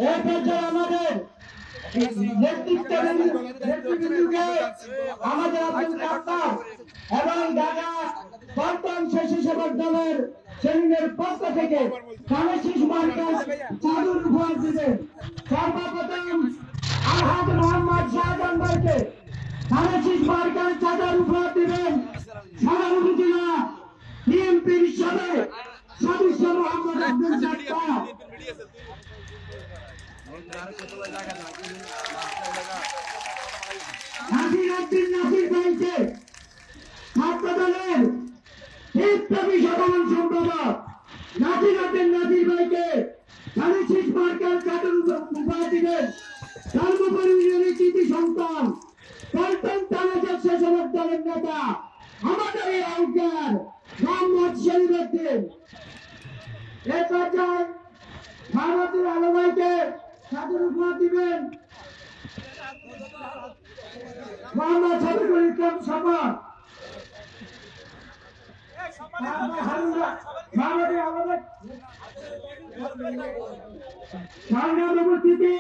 এই পর্যায়ে আমাদের নেতৃত্ববৃন্দকে আমাদের আব্দুল কাপ্তার এবং ঢাকা বর্তমান স্বেচ্ছাসেবক দলের সেলিমের পক্ষ থেকে কানেশিস মার্কাস চাদর উপহার দিবেন। সর্বপ্রথম আলহাজ মোহাম্মদ শাহজাহান ভাইকে কানেশিস মার্কাস চাদর উপহার দিবেন সারা উপজেলা বিএনপির সাবেক সদস্য মোহাম্মদ আব্দুল কাপ্তার। নাসির ভাইকে ছাত্র দলের বিপ্লবী সাধারণ সম্পাদক নাসির ভাইকে কানেশিস মার্কাস চাদর উপহার দিবেন। সর্বোপরি ইউনিয়নের কৃতি সন্তান পল্টন থানা স্বেচ্ছাসেবক দলের নেতা আমাদের এই আউটগার মোহাম্মদ শরীফউদ্দিন। এ পর্যায়ে ভারতের আলো ভাইকে চাদর উপহার দিবেন মোহাম্মদ শফিকুল ইসলাম সাফা। ভারতের আলো ভাই সংগ্রাম উপস্থিতি